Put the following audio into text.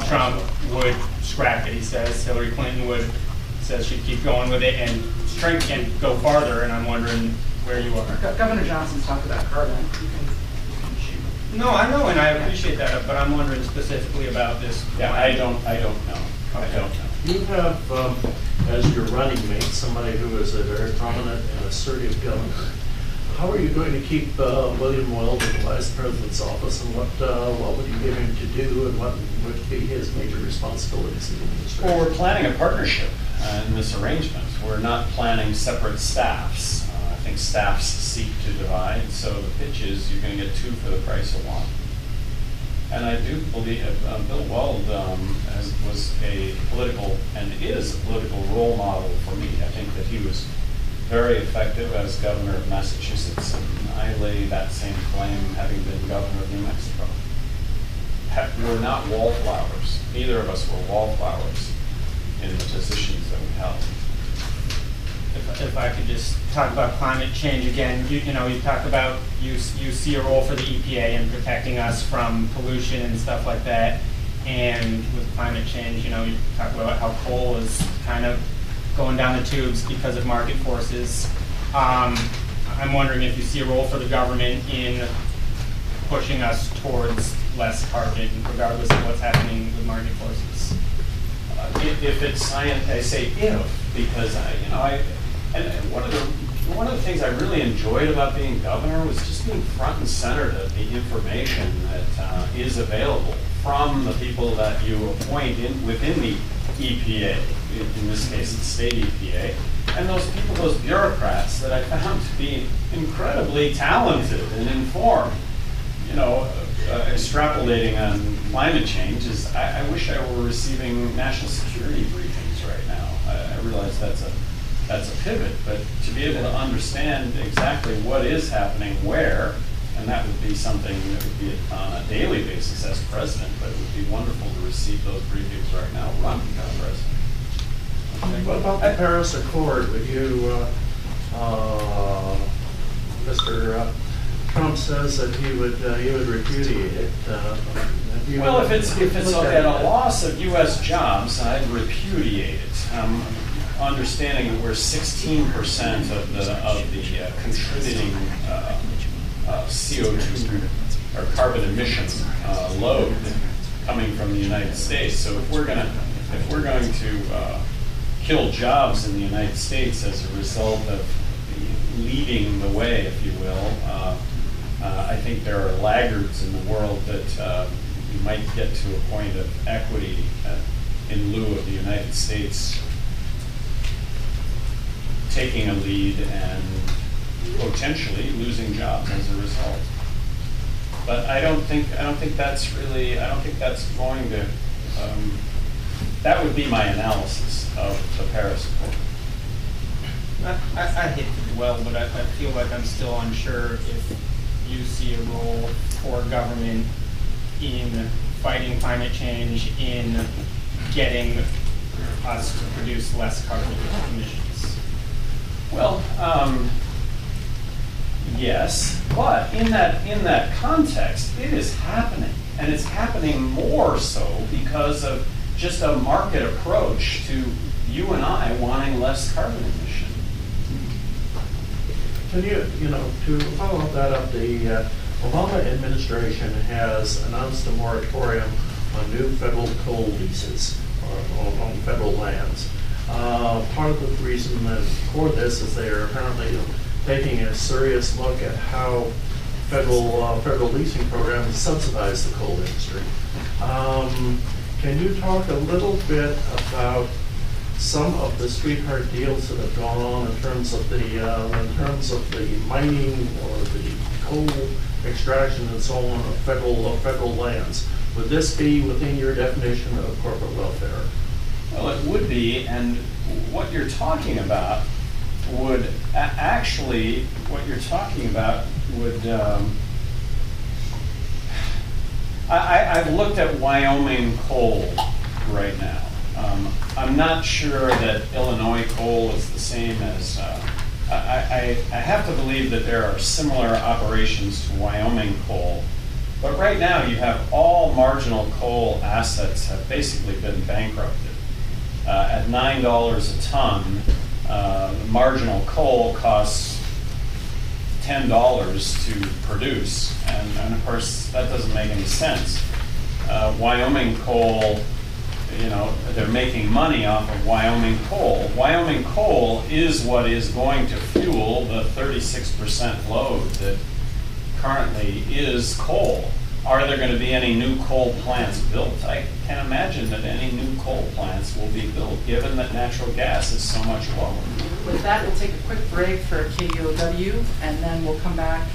Trump would scrap it, he says. Hillary Clinton says she'd keep going with it and shrink and go farther, and I'm wondering where you are. Governor Johnson's talked about carbon. You can shoot. No, I know, and I appreciate that, but I'm wondering specifically about this. Yeah, I don't know. I don't know. You have, as your running mate, somebody who is a very prominent and assertive governor. How are you going to keep William Weld in the Vice President's office, and what would you give him to do, and what would be his major responsibilities in the administration? Well, we're planning a partnership in this arrangement. We're not planning separate staffs. I think staffs seek to divide, so the pitch is you're going to get two for the price of one. And I do believe Bill Weld was a political, and is a political role model for me. I think that he was very effective as governor of Massachusetts, and I lay that same claim having been governor of New Mexico. We're not wallflowers. Neither of us were wallflowers in the positions that we held. If I could just talk about climate change again, you talk about you see a role for the EPA in protecting us from pollution and stuff like that, and with climate change, you talk about how coal is kind of going down the tubes because of market forces. I'm wondering if you see a role for the government in pushing us towards less carbon, regardless of what's happening with market forces. If it's science, I say if, because one of the things I really enjoyed about being governor was just being front and center to the information that is available from the people that you appoint within the EPA, in this case the state EPA, and those people, those bureaucrats that I found to be incredibly talented and informed. Extrapolating on climate change is, I wish I were receiving national security briefings right now. I realize that's a pivot, but to be able to understand exactly what is happening where, and that would be something that would be on a daily basis as president, but it would be wonderful to receive those briefings right now from the president. What about the Paris Accord? Would you, Mr. Trump says that he would repudiate it. Well, if it's at a loss of U.S. jobs, I'd repudiate it. Understanding that we're 16% of the contributing CO2 or carbon emissions load coming from the United States. So if we're going to kill jobs in the United States as a result of leading the way, if you will, I think there are laggards in the world that you might get to a point of equity in lieu of the United States taking a lead and potentially losing jobs as a result. But I don't think that's going to. That would be my analysis of the Paris Accord. I hate to dwell, but I feel like I'm still unsure if you see a role for government in fighting climate change, in getting us to produce less carbon emissions. Well, yes, but in that context, it is happening, and it's happening more so because of just a market approach to you and I wanting less carbon emission. Can to follow that up, the Obama administration has announced a moratorium on new federal coal leases on federal lands. Part of the reason for this is they are apparently taking a serious look at how federal leasing programs subsidize the coal industry. Can you talk a little bit about some of the sweetheart deals that have gone on in terms of the mining or the coal extraction and so on of federal lands? Would this be within your definition of corporate welfare? Well, it would be, and what you're talking about would I've looked at Wyoming coal right now. I'm not sure that Illinois coal is the same as, I have to believe that there are similar operations to Wyoming coal But right now, you have all marginal coal assets have basically been bankrupted. At $9 a ton, the marginal coal costs $10 to produce, and of course, that doesn't make any sense. Wyoming coal, you know, they're making money off of Wyoming coal. Wyoming coal is what is going to fuel the 36% load that currently is coal. Are there going to be any new coal plants built? I can't imagine that any new coal plants will be built, given that natural gas is so much lower. With that, we'll take a quick break for KDOW, and then we'll come back